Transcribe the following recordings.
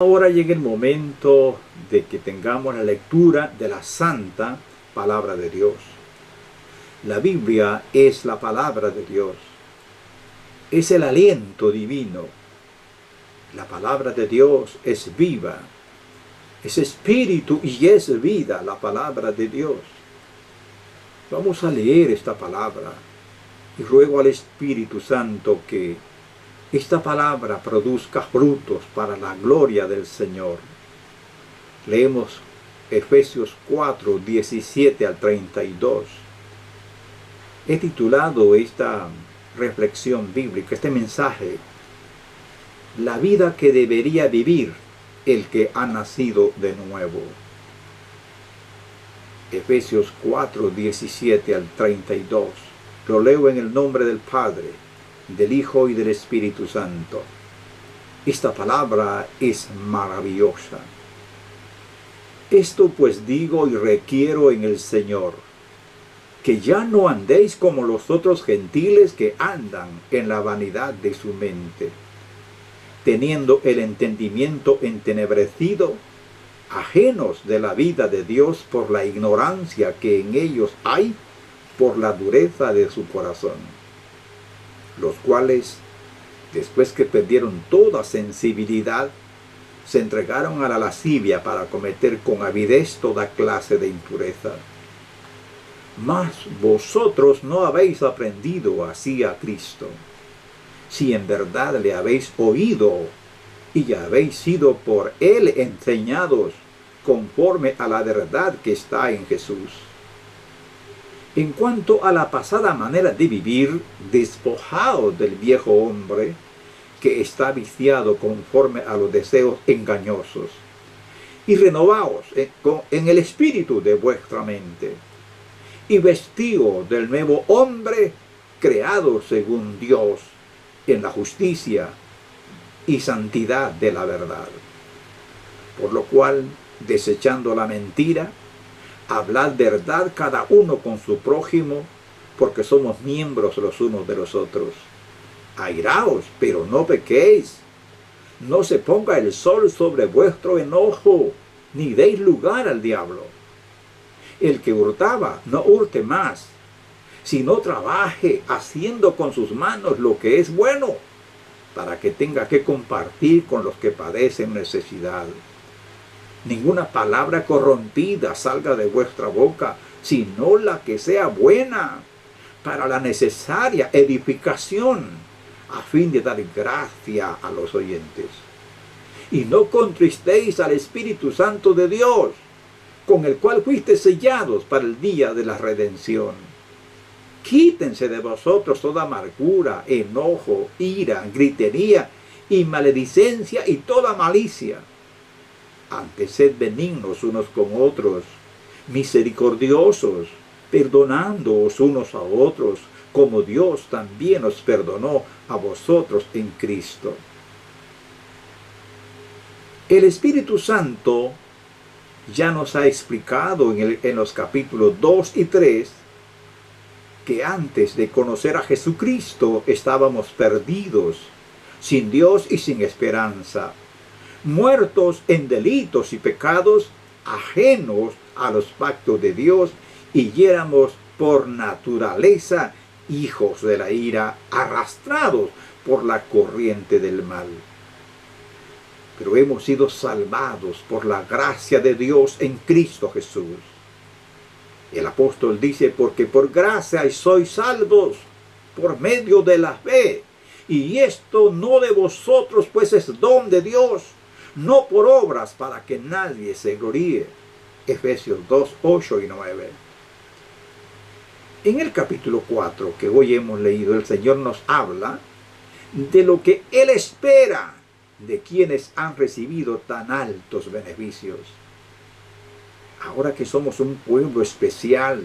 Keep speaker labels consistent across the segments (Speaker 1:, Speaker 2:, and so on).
Speaker 1: Ahora llega el momento de que tengamos la lectura de la Santa Palabra de Dios. La Biblia es la Palabra de Dios. Es el aliento divino. La Palabra de Dios es viva. Es espíritu y es vida la Palabra de Dios. Vamos a leer esta palabra y ruego al Espíritu Santo que esta palabra produzca frutos para la gloria del Señor. Leemos Efesios 4, 17 al 32. He titulado esta reflexión bíblica, este mensaje, la vida que debería vivir el que ha nacido de nuevo. Efesios 4, 17 al 32. Lo leo en el nombre del Padre, del Hijo y del Espíritu Santo. Esta palabra es maravillosa. Esto pues digo y requiero en el Señor, que ya no andéis como los otros gentiles que andan en la vanidad de su mente, teniendo el entendimiento entenebrecido, ajenos de la vida de Dios por la ignorancia que en ellos hay, por la dureza de su corazón, los cuales, después que perdieron toda sensibilidad, se entregaron a la lascivia para cometer con avidez toda clase de impureza. Mas vosotros no habéis aprendido así a Cristo, si en verdad le habéis oído y habéis sido por él enseñados conforme a la verdad que está en Jesús. En cuanto a la pasada manera de vivir, despojaos del viejo hombre que está viciado conforme a los deseos engañosos, y renovaos en el espíritu de vuestra mente, y vestíos del nuevo hombre creado según Dios en la justicia y santidad de la verdad. Por lo cual, desechando la mentira, hablad verdad cada uno con su prójimo, porque somos miembros los unos de los otros. Airaos, pero no pequéis. No se ponga el sol sobre vuestro enojo, ni deis lugar al diablo. El que hurtaba, no hurte más, sino trabaje haciendo con sus manos lo que es bueno, para que tenga que compartir con los que padecen necesidad. Ninguna palabra corrompida salga de vuestra boca, sino la que sea buena, para la necesaria edificación, a fin de dar gracia a los oyentes. Y no contristéis al Espíritu Santo de Dios, con el cual fuisteis sellados para el día de la redención. Quítense de vosotros toda amargura, enojo, ira, gritería y maledicencia y toda malicia. Antes sed benignos unos con otros, misericordiosos, perdonándoos unos a otros, como Dios también os perdonó a vosotros en Cristo. El Espíritu Santo ya nos ha explicado en los capítulos 2 y 3 que antes de conocer a Jesucristo estábamos perdidos, sin Dios y sin esperanza, muertos en delitos y pecados, ajenos a los pactos de Dios, y éramos por naturaleza hijos de la ira, arrastrados por la corriente del mal. Pero hemos sido salvados por la gracia de Dios en Cristo Jesús. El apóstol dice, porque por gracia sois salvos por medio de la fe, y esto no de vosotros, pues es don de Dios, no por obras para que nadie se gloríe. Efesios 2, 8 y 9. En el capítulo 4 que hoy hemos leído, el Señor nos habla de lo que Él espera de quienes han recibido tan altos beneficios. Ahora que somos un pueblo especial,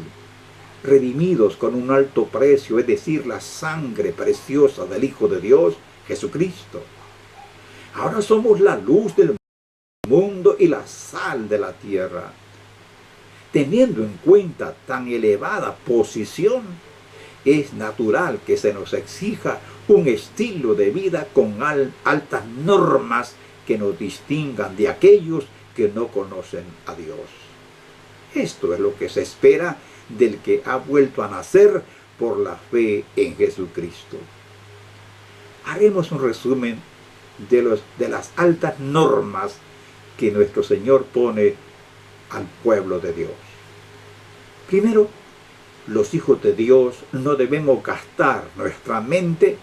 Speaker 1: redimidos con un alto precio, es decir, la sangre preciosa del Hijo de Dios, Jesucristo. Ahora somos la luz del mundo y la sal de la tierra. Teniendo en cuenta tan elevada posición, es natural que se nos exija un estilo de vida con altas normas que nos distingan de aquellos que no conocen a Dios. Esto es lo que se espera del que ha vuelto a nacer por la fe en Jesucristo. Haremos un resumen de las altas normas que nuestro Señor pone al pueblo de Dios. Primero, los hijos de Dios no debemos gastar nuestra mente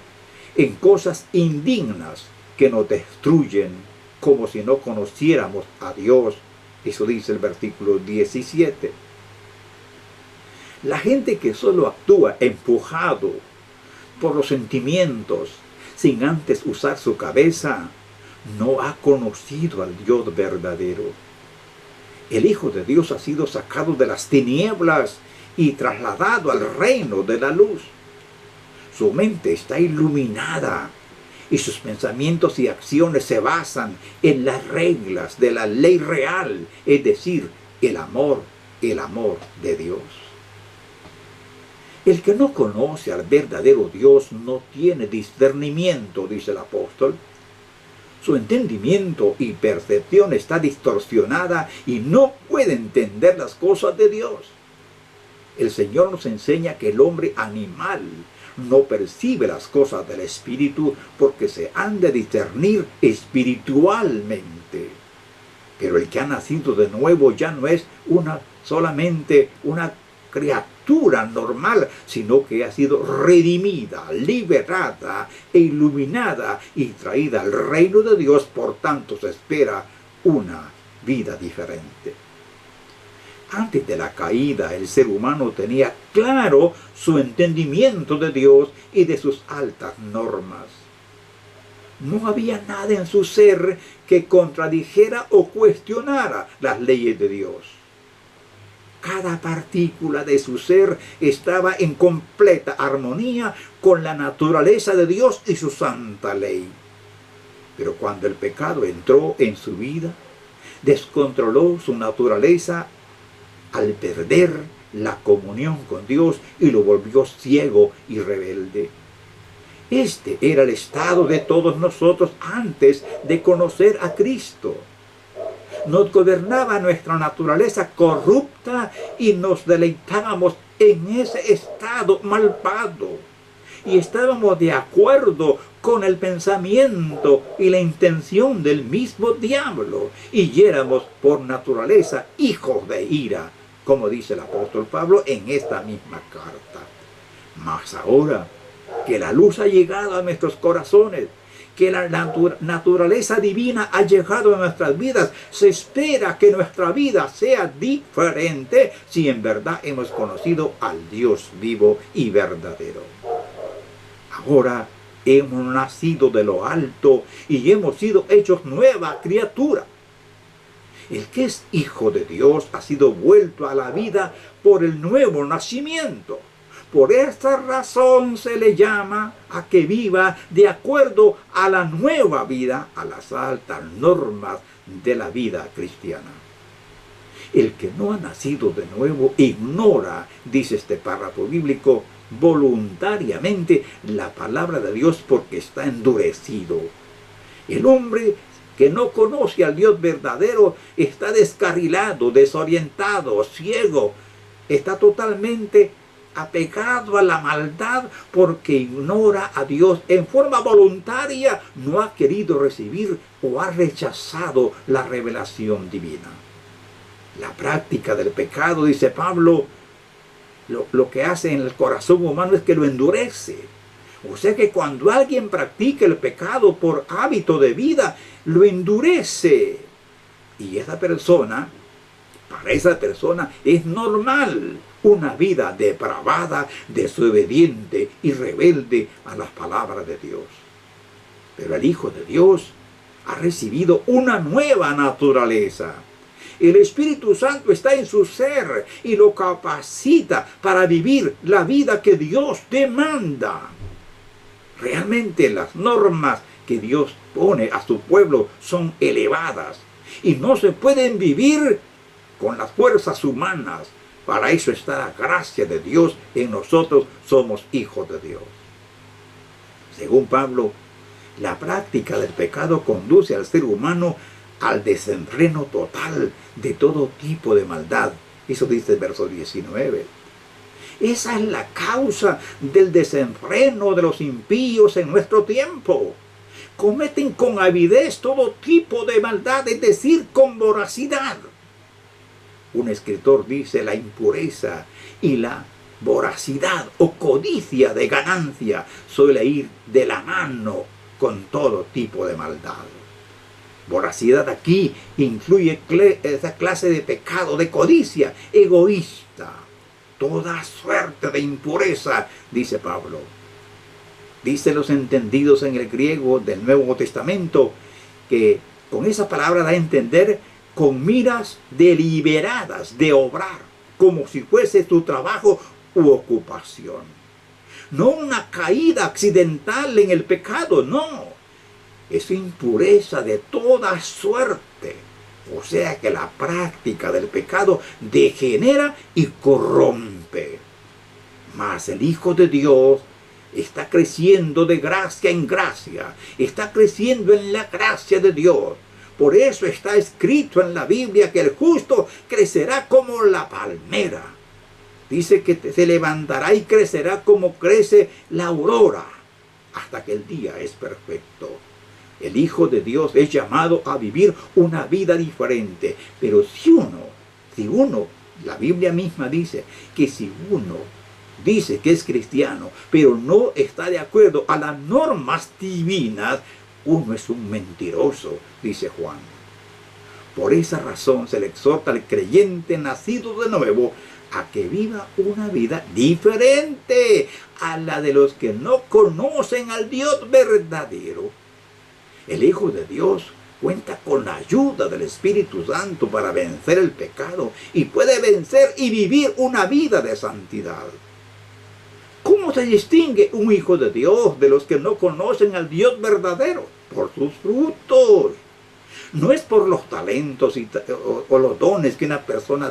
Speaker 1: en cosas indignas que nos destruyen, como si no conociéramos a Dios. Eso dice el versículo 17. La gente que solo actúa empujado por los sentimientos, sin antes usar su cabeza, no ha conocido al Dios verdadero. El Hijo de Dios ha sido sacado de las tinieblas y trasladado al reino de la luz. Su mente está iluminada y sus pensamientos y acciones se basan en las reglas de la ley real, es decir, el amor de Dios. El que no conoce al verdadero Dios no tiene discernimiento, dice el apóstol. Su entendimiento y percepción está distorsionada y no puede entender las cosas de Dios. El Señor nos enseña que el hombre animal no percibe las cosas del Espíritu porque se han de discernir espiritualmente. Pero el que ha nacido de nuevo ya no es solamente una criatura normal, sino que ha sido redimida, liberada e iluminada y traída al reino de Dios. Por tanto, se espera una vida diferente. Antes de la caída, el ser humano tenía claro su entendimiento de Dios y de sus altas normas. No había nada en su ser que contradijera o cuestionara las leyes de Dios. Cada partícula de su ser estaba en completa armonía con la naturaleza de Dios y su santa ley. Pero cuando el pecado entró en su vida, descontroló su naturaleza al perder la comunión con Dios y lo volvió ciego y rebelde. Este era el estado de todos nosotros antes de conocer a Cristo. Nos gobernaba nuestra naturaleza corrupta y nos deleitábamos en ese estado malvado. Y estábamos de acuerdo con el pensamiento y la intención del mismo diablo. Y éramos por naturaleza hijos de ira, como dice el apóstol Pablo en esta misma carta. Mas ahora que la luz ha llegado a nuestros corazones, que la naturaleza divina ha llegado a nuestras vidas, se espera que nuestra vida sea diferente si en verdad hemos conocido al Dios vivo y verdadero. Ahora hemos nacido de lo alto y hemos sido hechos nueva criatura. El que es hijo de Dios ha sido vuelto a la vida por el nuevo nacimiento. Por esta razón se le llama a que viva de acuerdo a la nueva vida, a las altas normas de la vida cristiana. El que no ha nacido de nuevo ignora, dice este párrafo bíblico, voluntariamente la palabra de Dios porque está endurecido. El hombre que no conoce al Dios verdadero está descarrilado, desorientado, ciego, está totalmente apegado a la maldad porque ignora a Dios en forma voluntaria, no ha querido recibir o ha rechazado la revelación divina. La práctica del pecado, dice Pablo, lo que hace en el corazón humano es que lo endurece. O sea que cuando alguien practica el pecado por hábito de vida, lo endurece. Y para esa persona es normal una vida depravada, desobediente y rebelde a las palabras de Dios. Pero el Hijo de Dios ha recibido una nueva naturaleza. El Espíritu Santo está en su ser y lo capacita para vivir la vida que Dios demanda. Realmente las normas que Dios pone a su pueblo son elevadas y no se pueden vivir con las fuerzas humanas. Para eso está la gracia de Dios en nosotros, somos hijos de Dios. Según Pablo, La práctica del pecado conduce al ser humano al desenfreno total de todo tipo de maldad. Eso dice el verso 19. Esa es la causa del desenfreno de los impíos en nuestro tiempo. Cometen con avidez todo tipo de maldad, es decir, con voracidad. Un escritor dice: la impureza y la voracidad o codicia de ganancia suele ir de la mano con todo tipo de maldad. Voracidad aquí incluye esa clase de pecado, de codicia egoísta, toda suerte de impureza, dice Pablo. Dicen los entendidos en el griego del Nuevo Testamento que con esa palabra da a entender con miras deliberadas de obrar, como si fuese tu trabajo u ocupación. No una caída accidental en el pecado, no. Es impureza de toda suerte. O sea que la práctica del pecado degenera y corrompe. Mas el Hijo de Dios está creciendo de gracia en gracia, está creciendo en la gracia de Dios. Por eso está escrito en la Biblia que el justo crecerá como la palmera. Dice que se levantará y crecerá como crece la aurora, hasta que el día es perfecto. El Hijo de Dios es llamado a vivir una vida diferente. Pero si uno, la Biblia misma dice que si uno dice que es cristiano, pero no está de acuerdo a las normas divinas, uno es un mentiroso, dice Juan. Por esa razón se le exhorta al creyente nacido de nuevo a que viva una vida diferente a la de los que no conocen al Dios verdadero. El Hijo de Dios cuenta con la ayuda del Espíritu Santo para vencer el pecado y puede vencer y vivir una vida de santidad. ¿Cómo se distingue un hijo de Dios de los que no conocen al Dios verdadero? Por sus frutos. No es por los talentos o los dones que una persona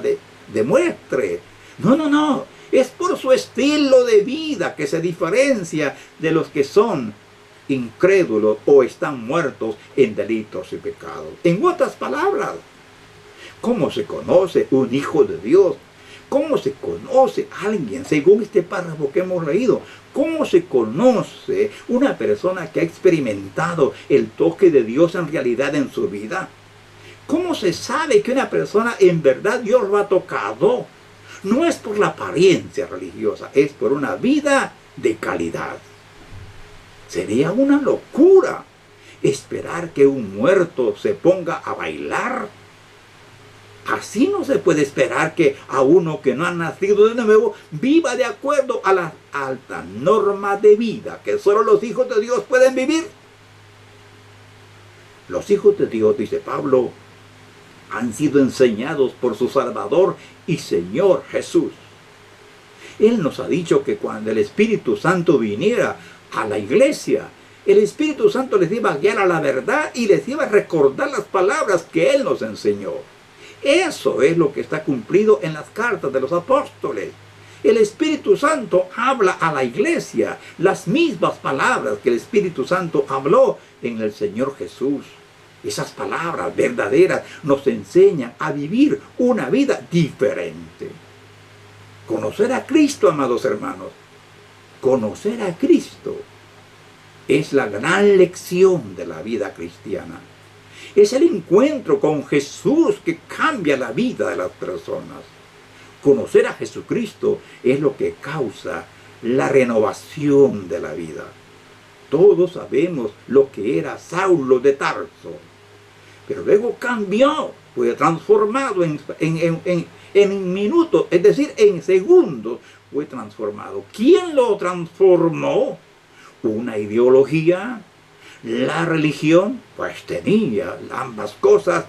Speaker 1: demuestre. No. Es por su estilo de vida que se diferencia de los que son incrédulos o están muertos en delitos y pecados. En otras palabras, ¿cómo se conoce un hijo de Dios? ¿Cómo se conoce a alguien? Según este párrafo que hemos leído, ¿cómo se conoce una persona que ha experimentado el toque de Dios en realidad en su vida? ¿Cómo se sabe que una persona en verdad Dios lo ha tocado? No es por la apariencia religiosa, es por una vida de calidad. Sería una locura esperar que un muerto se ponga a bailar. Así no se puede esperar que a uno que no ha nacido de nuevo viva de acuerdo a la alta norma de vida que solo los hijos de Dios pueden vivir. Los hijos de Dios, dice Pablo, han sido enseñados por su Salvador y Señor Jesús. Él nos ha dicho que cuando el Espíritu Santo viniera a la iglesia, el Espíritu Santo les iba a guiar a la verdad y les iba a recordar las palabras que Él nos enseñó. Eso es lo que está cumplido en las cartas de los apóstoles. El Espíritu Santo habla a la iglesia las mismas palabras que el Espíritu Santo habló en el Señor Jesús. Esas palabras verdaderas nos enseñan a vivir una vida diferente. Conocer a Cristo, amados hermanos, conocer a Cristo es la gran lección de la vida cristiana. Es el encuentro con Jesús que cambia la vida de las personas. Conocer a Jesucristo es lo que causa la renovación de la vida. Todos sabemos lo que era Saulo de Tarso, pero luego cambió, fue transformado en minutos, es decir, en segundos fue transformado. ¿Quién lo transformó? ¿Una ideología? ¿La religión? Pues tenía ambas cosas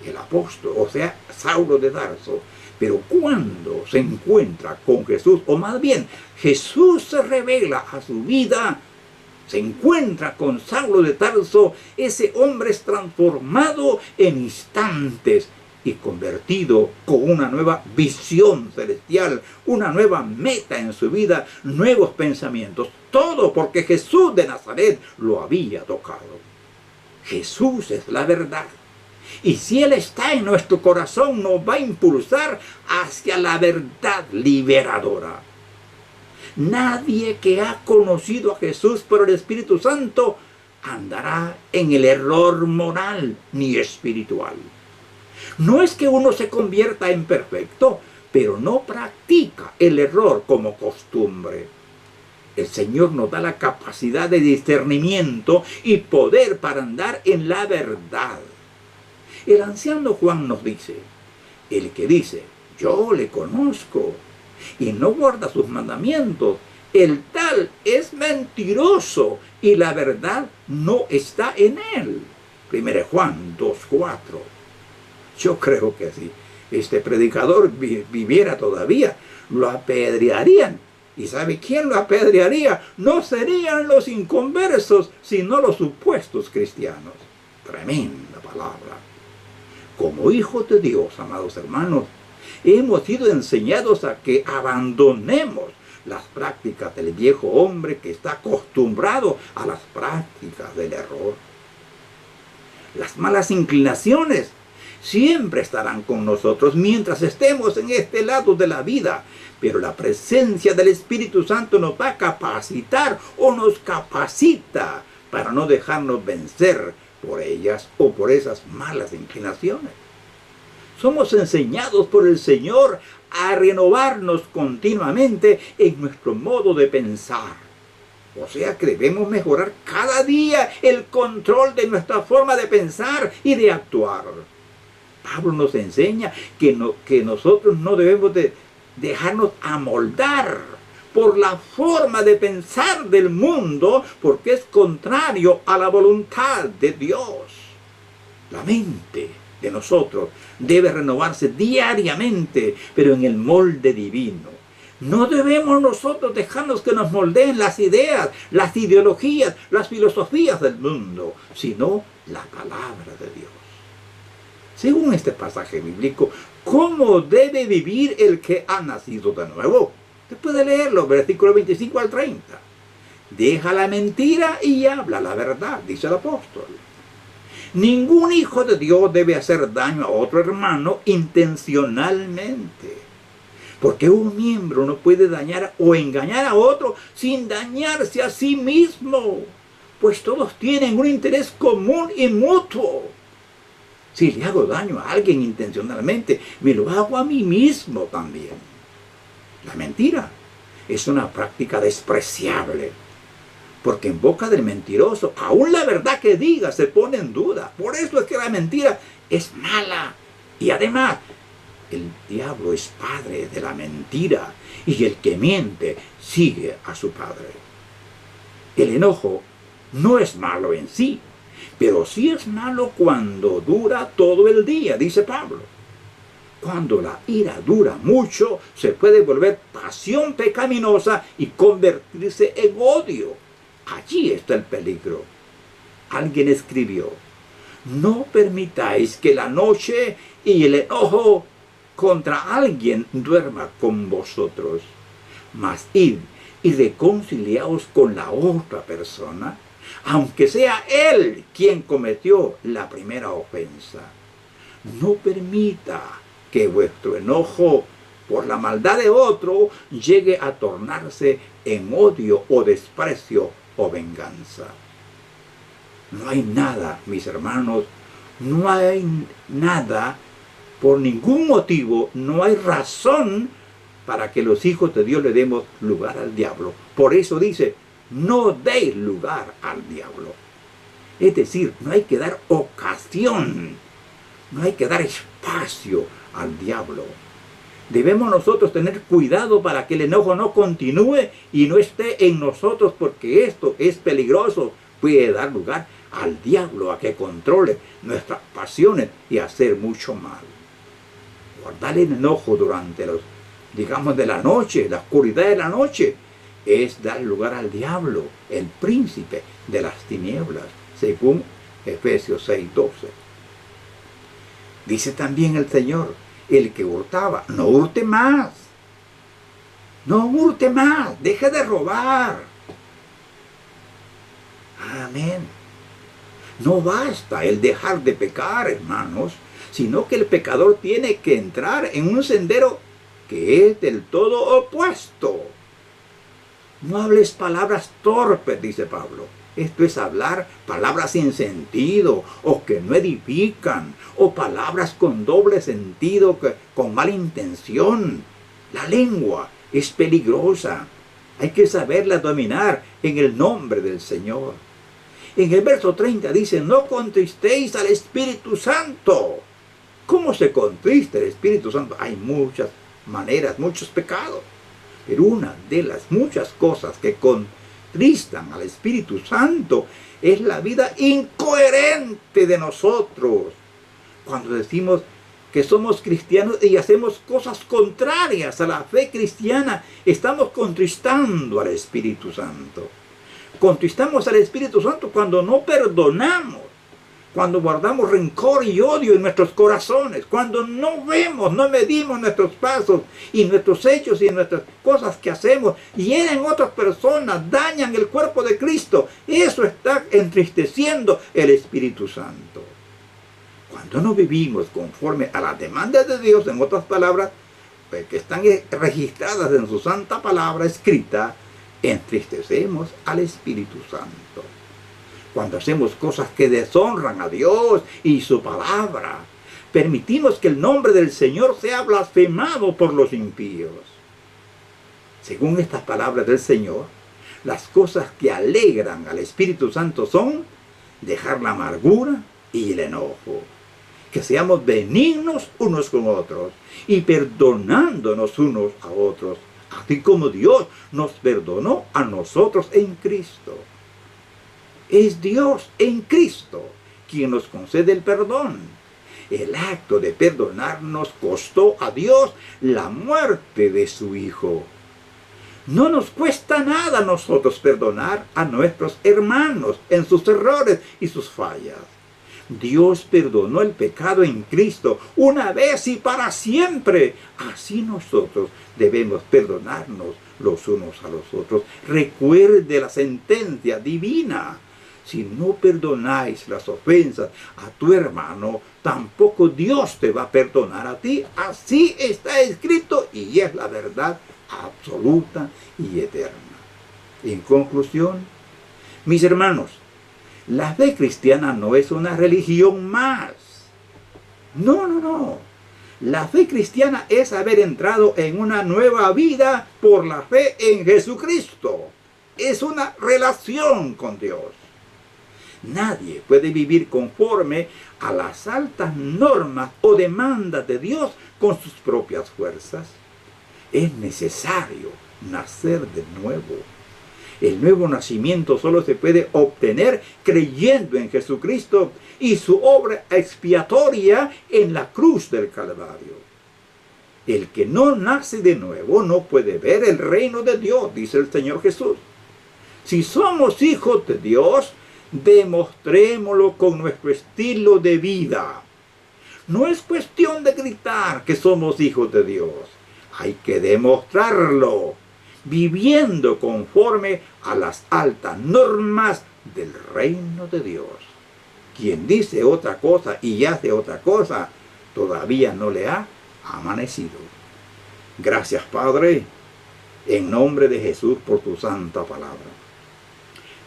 Speaker 1: el apóstol, o sea, Saulo de Tarso. Pero cuando se encuentra con Jesús, o más bien, Jesús se revela a su vida, se encuentra con Saulo de Tarso, ese hombre es transformado en instantes y convertido con una nueva visión celestial, una nueva meta en su vida, nuevos pensamientos. Todo porque Jesús de Nazaret lo había tocado. Jesús es la verdad. Y si Él está en nuestro corazón, nos va a impulsar hacia la verdad liberadora. Nadie que ha conocido a Jesús por el Espíritu Santo andará en el error moral ni espiritual. No es que uno se convierta en perfecto, pero no practica el error como costumbre. El Señor nos da la capacidad de discernimiento y poder para andar en la verdad. El anciano Juan nos dice, el que dice, yo le conozco, y no guarda sus mandamientos, el tal es mentiroso y la verdad no está en él. 1 Juan 2:4. Yo creo que si este predicador viviera todavía, lo apedrearían. ¿Y sabe quién lo apedrearía? No serían los inconversos, sino los supuestos cristianos. Tremenda palabra. Como hijos de Dios, amados hermanos, hemos sido enseñados a que abandonemos las prácticas del viejo hombre que está acostumbrado a las prácticas del error. Las malas inclinaciones siempre estarán con nosotros mientras estemos en este lado de la vida, pero la presencia del Espíritu Santo nos va a capacitar o nos capacita para no dejarnos vencer por ellas o por esas malas inclinaciones. Somos enseñados por el Señor a renovarnos continuamente en nuestro modo de pensar. O sea que debemos mejorar cada día el control de nuestra forma de pensar y de actuar. Pablo nos enseña que nosotros no debemos de dejarnos amoldar por la forma de pensar del mundo, porque es contrario a la voluntad de Dios. La mente de nosotros debe renovarse diariamente, pero en el molde divino. No debemos nosotros dejarnos que nos moldeen las ideas, las ideologías, las filosofías del mundo, sino la palabra de Dios. Según este pasaje bíblico, ¿cómo debe vivir el que ha nacido de nuevo? Usted puede leerlo, versículo 25 al 30. Deja la mentira y habla la verdad, dice el apóstol. Ningún hijo de Dios debe hacer daño a otro hermano intencionalmente, porque un miembro no puede dañar o engañar a otro sin dañarse a sí mismo, pues todos tienen un interés común y mutuo. Si le hago daño a alguien intencionalmente, me lo hago a mí mismo también. La mentira es una práctica despreciable, porque en boca del mentiroso, aún la verdad que diga se pone en duda. Por eso es que la mentira es mala. Y además, el diablo es padre de la mentira, y el que miente sigue a su padre. El enojo no es malo en sí, pero sí es malo cuando dura todo el día, dice Pablo. Cuando la ira dura mucho, se puede volver pasión pecaminosa y convertirse en odio. Allí está el peligro. Alguien escribió, no permitáis que la noche y el enojo contra alguien duerma con vosotros, mas id y reconciliaos con la otra persona, aunque sea él quien cometió la primera ofensa. No permita que vuestro enojo por la maldad de otro llegue a tornarse en odio o desprecio o venganza. No hay nada, mis hermanos, no hay nada, por ningún motivo, no hay razón para que los hijos de Dios le demos lugar al diablo. Por eso dice, no deis lugar al diablo. Es decir, no hay que dar ocasión, no hay que dar espacio al diablo. Debemos nosotros tener cuidado para que el enojo no continúe y no esté en nosotros, porque esto es peligroso. Puede dar lugar al diablo a que controle nuestras pasiones y hacer mucho mal. Guardar el enojo durante de la noche, la oscuridad de la noche, es dar lugar al diablo, el príncipe de las tinieblas, según Efesios 6:12. Dice también el Señor, el que hurtaba, no hurte más. No hurte más, deje de robar. Amén. No basta el dejar de pecar, hermanos, sino que el pecador tiene que entrar en un sendero que es del todo opuesto. No hables palabras torpes, dice Pablo. Esto es hablar palabras sin sentido, o que no edifican, o palabras con doble sentido, con mala intención. La lengua es peligrosa. Hay que saberla dominar en el nombre del Señor. En el verso 30 dice, no contristéis al Espíritu Santo. ¿Cómo se contrista el Espíritu Santo? Hay muchas maneras, muchos pecados. Pero una de las muchas cosas que contristan al Espíritu Santo es la vida incoherente de nosotros. Cuando decimos que somos cristianos y hacemos cosas contrarias a la fe cristiana, estamos contristando al Espíritu Santo. Contristamos al Espíritu Santo cuando no perdonamos, cuando guardamos rencor y odio en nuestros corazones, cuando no vemos, no medimos nuestros pasos y nuestros hechos y nuestras cosas que hacemos, hieren otras personas, dañan el cuerpo de Cristo. Eso está entristeciendo el Espíritu Santo. Cuando no vivimos conforme a las demandas de Dios, en otras palabras, que están registradas en su santa palabra escrita, entristecemos al Espíritu Santo. Cuando hacemos cosas que deshonran a Dios y su palabra, permitimos que el nombre del Señor sea blasfemado por los impíos. Según estas palabras del Señor, las cosas que alegran al Espíritu Santo son dejar la amargura y el enojo. Que seamos benignos unos con otros y perdonándonos unos a otros, así como Dios nos perdonó a nosotros en Cristo. Es Dios en Cristo quien nos concede el perdón. El acto de perdonar nos costó a Dios la muerte de su Hijo. No nos cuesta nada a nosotros perdonar a nuestros hermanos en sus errores y sus fallas. Dios perdonó el pecado en Cristo una vez y para siempre. Así nosotros debemos perdonarnos los unos a los otros. Recuerde la sentencia divina. Si no perdonáis las ofensas a tu hermano, tampoco Dios te va a perdonar a ti. Así está escrito y es la verdad absoluta y eterna. En conclusión, mis hermanos, la fe cristiana no es una religión más. No. La fe cristiana es haber entrado en una nueva vida por la fe en Jesucristo. Es una relación con Dios. Nadie puede vivir conforme a las altas normas o demandas de Dios con sus propias fuerzas. Es necesario nacer de nuevo. El nuevo nacimiento solo se puede obtener creyendo en Jesucristo y su obra expiatoria en la cruz del Calvario. El que no nace de nuevo no puede ver el reino de Dios, dice el Señor Jesús. Si somos hijos de Dios, demostrémoslo con nuestro estilo de vida. No es cuestión de gritar que somos hijos de Dios. Hay que demostrarlo, viviendo conforme a las altas normas del reino de Dios. Quien dice otra cosa y hace otra cosa, todavía no le ha amanecido. Gracias, Padre, en nombre de Jesús por tu santa palabra.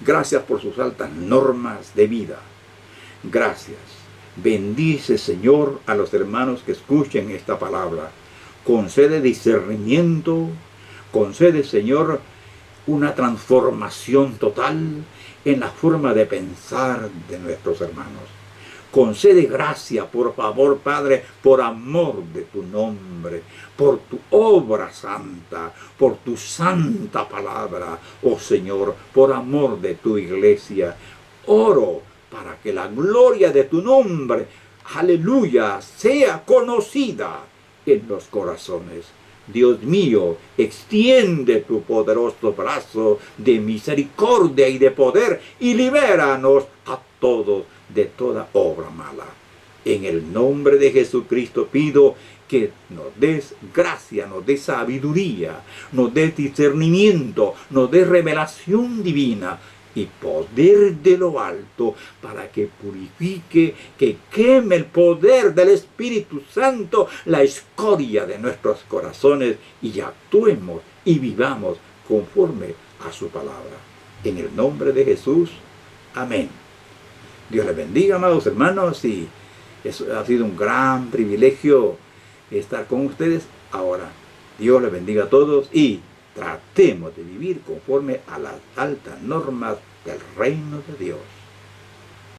Speaker 1: Gracias por sus altas normas de vida. Gracias. Bendice, Señor, a los hermanos que escuchen esta palabra. Concede discernimiento. Concede, Señor, una transformación total en la forma de pensar de nuestros hermanos. Concede gracia, por favor, Padre, por amor de tu nombre, por tu obra santa, por tu santa palabra, oh Señor, por amor de tu iglesia. Oro para que la gloria de tu nombre, aleluya, sea conocida en los corazones. Dios mío, extiende tu poderoso brazo de misericordia y de poder y libéranos a todos de toda obra mala. En el nombre de Jesucristo pido que nos des gracia, nos des sabiduría, nos des discernimiento, nos des revelación divina y poder de lo alto para que purifique, que queme el poder del Espíritu Santo, la escoria de nuestros corazones y actuemos y vivamos conforme a su palabra. En el nombre de Jesús, amén. Dios les bendiga, amados hermanos, y eso ha sido un gran privilegio estar con ustedes. Ahora, Dios les bendiga a todos y tratemos de vivir conforme a las altas normas del reino de Dios.